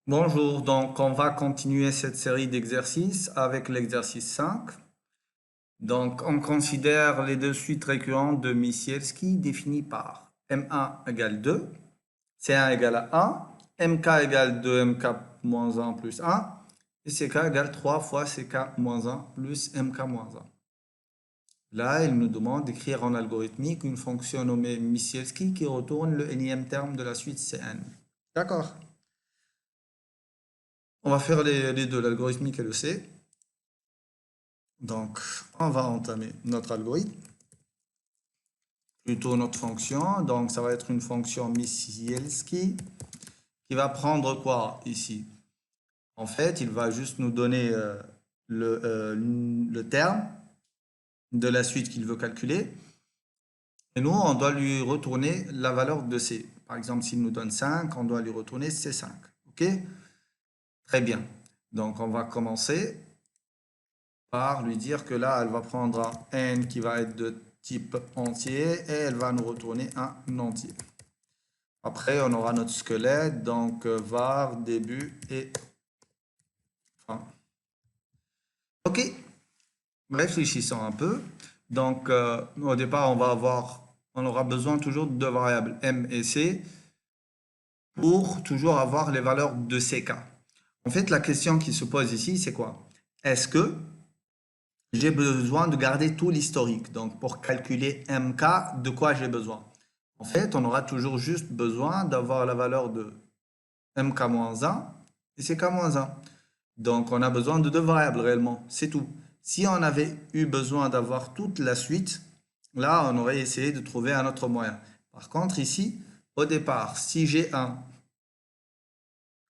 Bonjour, donc on va continuer cette série d'exercices avec l'exercice 5. Donc on considère les deux suites récurrentes de Micielski définies par M1 égale 2, C1 égale à 1, MK égale 2, MK moins 1 plus 1, et CK égale 3 fois CK moins 1 plus MK moins 1. Là, il nous demande d'écrire en algorithmique une fonction nommée Micielski qui retourne le énième terme de la suite Cn. D'accord. On va faire les deux, l'algorithmique et le C. Donc, on va entamer notre algorithme, plutôt notre fonction. Donc, ça va être une fonction Micielski qui va prendre quoi ici? En fait, il va juste nous donner le terme de la suite qu'il veut calculer. Et nous, on doit lui retourner la valeur de C. Par exemple, s'il nous donne 5, on doit lui retourner C5. OK? Très bien. Donc, on va commencer par lui dire que là, elle va prendre un n qui va être de type entier et elle va nous retourner un entier. Après, on aura notre squelette, donc var, début et fin. Ok, réfléchissons un peu. Donc, au départ, on aura besoin toujours de deux variables m et c pour toujours avoir les valeurs de ck. En fait, la question qui se pose ici, c'est quoi? Est-ce que j'ai besoin de garder tout l'historique? Donc, pour calculer mk, de quoi j'ai besoin? En fait, on aura toujours juste besoin d'avoir la valeur de mk-1 et ck-1. Donc, on a besoin de deux variables réellement, c'est tout. Si on avait eu besoin d'avoir toute la suite, là, on aurait essayé de trouver un autre moyen. Par contre, ici, au départ, si j'ai un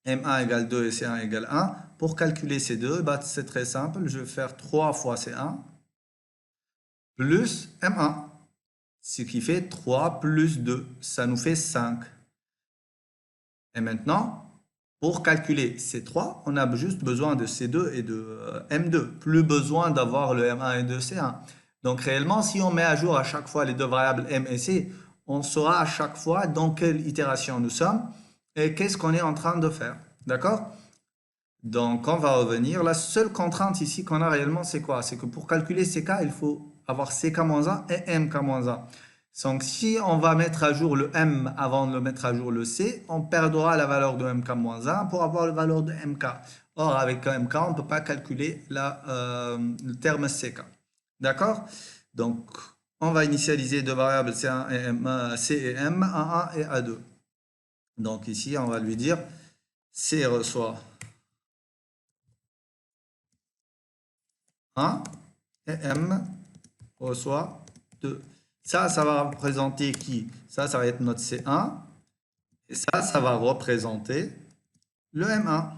M1 égale 2 et C1 égale 1, pour calculer ces deux, bah, c'est très simple. Je vais faire 3 fois C1 plus M1, ce qui fait 3 plus 2. Ça nous fait 5. Et maintenant, pour calculer C3, on a juste besoin de C2 et de M2. Plus besoin d'avoir le M1 et de C1. Donc réellement, si on met à jour à chaque fois les deux variables M et C, on saura à chaque fois dans quelle itération nous sommes et qu'est-ce qu'on est en train de faire. D'accord? Donc on va revenir. La seule contrainte ici qu'on a réellement, c'est quoi? C'est que pour calculer CK, il faut avoir CK-1 et MK-1. Donc si on va mettre à jour le M avant de mettre à jour le C, on perdra la valeur de MK-1 pour avoir la valeur de MK. Or, avec MK, on ne peut pas calculer le terme CK. D'accord? Donc, on va initialiser deux variables C1 et M, C et M, A1 et A2. Donc ici, on va lui dire C reçoit 1 et M reçoit 2. Ça va représenter qui? Ça va être notre C1. Et ça va représenter le M1.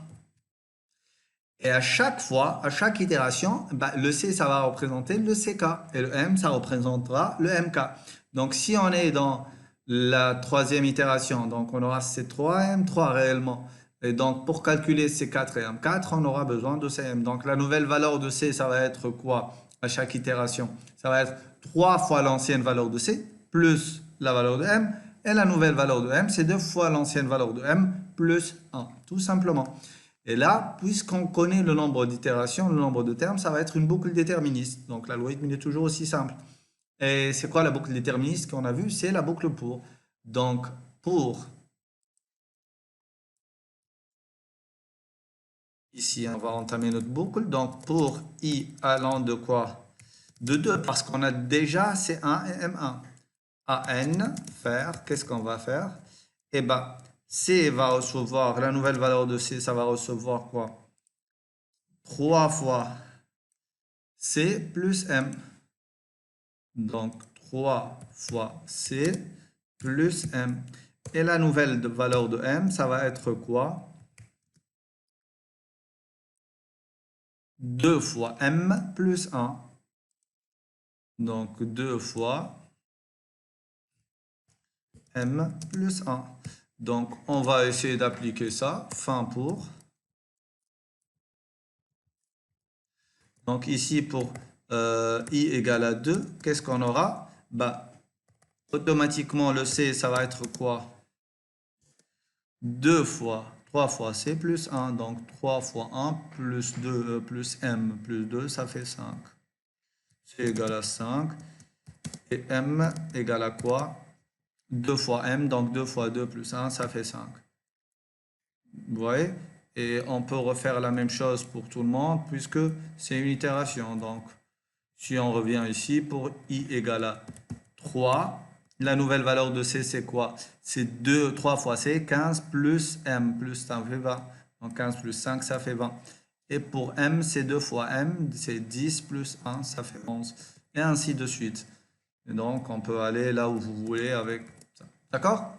Et à chaque fois, à chaque itération, bah, le C, ça va représenter le CK. Et le M, ça représentera le MK. Donc, si on est dans la troisième itération, donc on aura C3 et M3 réellement. Et donc, pour calculer C4 et M4, on aura besoin de CM. Donc, la nouvelle valeur de C, ça va être quoi à chaque itération? Ça va être 3 fois l'ancienne valeur de C, plus la valeur de M. Et la nouvelle valeur de M, c'est 2 fois l'ancienne valeur de M, plus 1, tout simplement. Et là, puisqu'on connaît le nombre d'itérations, le nombre de termes, ça va être une boucle déterministe. Donc, l'algorithme est toujours aussi simple. Et c'est quoi la boucle déterministe qu'on a vue? C'est la boucle pour. Donc, pour, ici, on va entamer notre boucle. Donc, pour i allant de quoi? De 2, parce qu'on a déjà C1 et M1. À n, faire, qu'est-ce qu'on va faire? Eh bien, C va recevoir, la nouvelle valeur de C, ça va recevoir quoi? 3 fois C plus M. Donc 3 fois C plus M. Et la nouvelle valeur de M, ça va être quoi? 2 fois M plus 1. Donc 2 fois M plus 1. Donc on va essayer d'appliquer ça. Fin pour. Donc ici pour I égale à 2, qu'est-ce qu'on aura? Bah, automatiquement le C, ça va être quoi? 2 fois 3 fois c plus 1. Donc 3 fois 1 plus 2 plus m plus 2, ça fait 5. C égale à 5. Et m égale à quoi? 2 fois m, donc 2 fois 2 plus 1, ça fait 5. Vous voyez? Et on peut refaire la même chose pour tout le monde, puisque c'est une itération. Donc, si on revient ici, pour i égale à 3, la nouvelle valeur de c, c'est quoi? C'est 3 fois c, 15 plus m, plus ça fait 20. Donc 15 plus 5, ça fait 20. Et pour m, c'est 2 fois m, c'est 10 plus 1, ça fait 11. Et ainsi de suite. Et donc, on peut aller là où vous voulez avec ça. D'accord?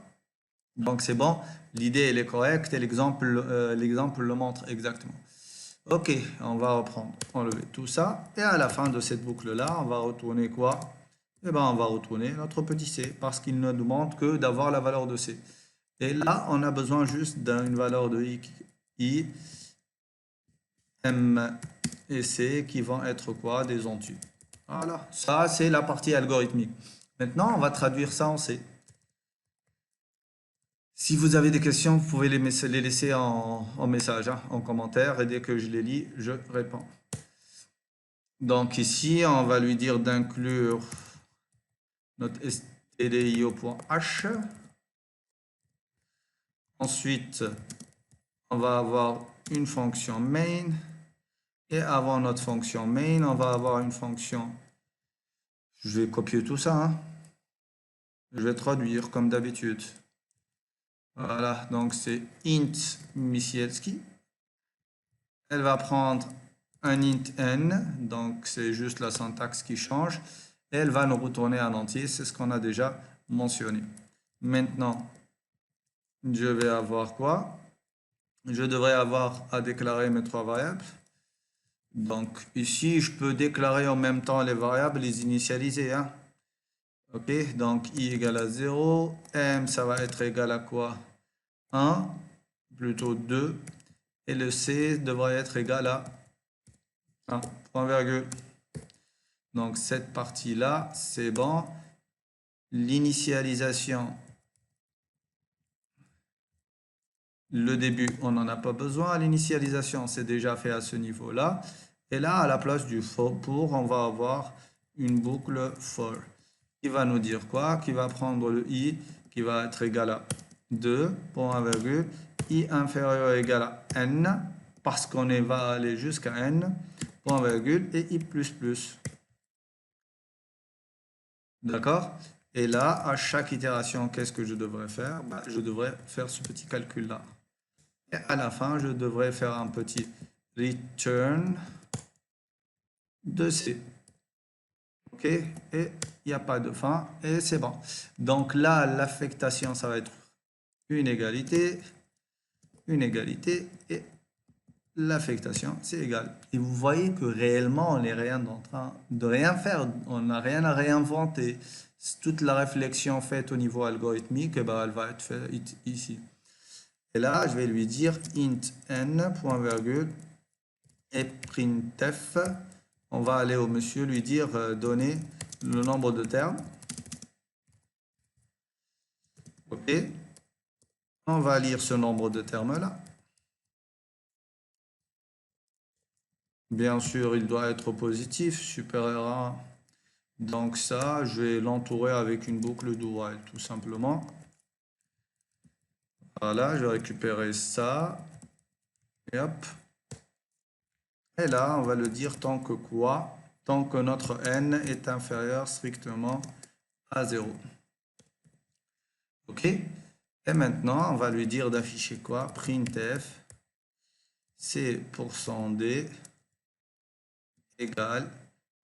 Donc, c'est bon. L'idée, elle est correcte et l'exemple le montre exactement. Ok, on va reprendre, enlever tout ça. Et à la fin de cette boucle-là, on va retourner quoi? Eh bien, on va retourner notre petit c parce qu'il ne demande que d'avoir la valeur de c. Et là, on a besoin juste d'une valeur de i, m et c qui vont être quoi? Des entiers. Voilà, ça c'est la partie algorithmique. Maintenant, on va traduire ça en C. Si vous avez des questions, vous pouvez les laisser en message, hein, en commentaire, et dès que je les lis, je réponds. Donc ici, on va lui dire d'inclure notre stdio.h. Ensuite, on va avoir une fonction main. Et avant notre fonction main, on va avoir une fonction. Je vais copier tout ça, hein. Je vais traduire comme d'habitude. Voilà, donc c'est int Misielski. Elle va prendre un int n, donc c'est juste la syntaxe qui change. Et elle va nous retourner un entier, c'est ce qu'on a déjà mentionné. Maintenant, je vais avoir quoi? Je devrais avoir à déclarer mes trois variables. Donc ici, je peux déclarer en même temps les variables, les initialiser, hein. Ok, donc i égale à 0, m ça va être égal à quoi? 1, plutôt 2, et le c devrait être égal à 1, point virgule. Donc cette partie-là, c'est bon. L'initialisation, le début, on n'en a pas besoin. L'initialisation, c'est déjà fait à ce niveau-là. Et là, à la place du for, on va avoir une boucle for qui va nous dire quoi? Qui va prendre le i qui va être égal à 2, point virgule, i inférieur ou égal à n, parce qu'on va aller jusqu'à n, point virgule, et i plus plus. D'accord? Et là, à chaque itération, qu'est-ce que je devrais faire? Je devrais faire ce petit calcul-là. Et à la fin, je devrais faire un petit return de C. OK? Et il n'y a pas de fin. Et c'est bon. Donc là, l'affectation, ça va être une égalité et l'affectation, c'est égal. Et vous voyez que réellement, on n'est rien en train de rien faire. On n'a rien à réinventer. Toute la réflexion faite au niveau algorithmique, elle va être faite ici. Et là, je vais lui dire int n, point virgule, et printf. On va aller au monsieur, lui dire donner le nombre de termes. OK. On va lire ce nombre de termes-là. Bien sûr, il doit être positif, supérieur à 1. Donc ça, je vais l'entourer avec une boucle do while, tout simplement. Voilà, je vais récupérer ça. Et hop. Et là, on va le dire tant que quoi? Tant que notre n est inférieur strictement à 0. OK? Et maintenant, on va lui dire d'afficher quoi? Printf, c'est %d égale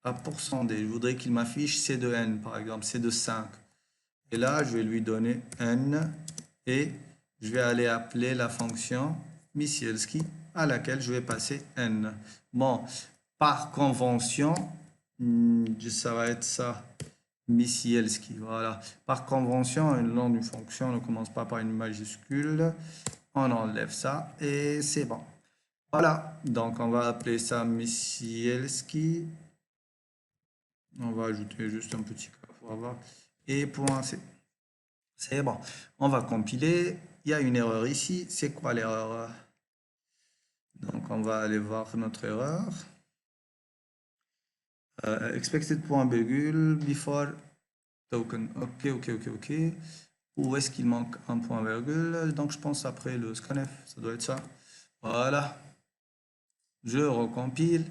à %d. Je voudrais qu'il m'affiche c de n, par exemple, c de 5. Et là, je vais lui donner n et je vais aller appeler la fonction Misielski à laquelle je vais passer n. Bon, par convention, ça va être ça, Misielski. Voilà. Par convention, le nom d'une fonction ne commence pas par une majuscule. On enlève ça et c'est bon. Voilà, donc on va appeler ça Misielski. On va ajouter juste un petit cas pour avoir. Et point C. C'est bon. On va compiler. il y a une erreur ici. C'est quoi l'erreur? Donc, on va aller voir notre erreur. Expected point virgule before token. Ok. Où est-ce qu'il manque un point virgule? Donc, je pense après le scanf, ça doit être ça. Voilà. Je recompile.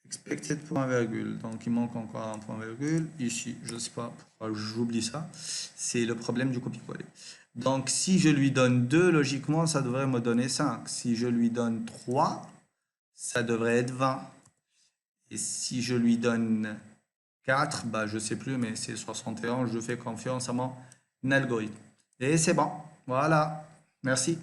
Expected point virgule. Donc, il manque encore un point virgule. Ici, je ne sais pas pourquoi j'oublie ça. C'est le problème du copier-coller. Donc, si je lui donne 2, logiquement, ça devrait me donner 5. Si je lui donne 3, ça devrait être 20. Et si je lui donne 4, bah, je ne sais plus, mais c'est 61. Je fais confiance à mon algorithme. Et c'est bon. Voilà. Merci.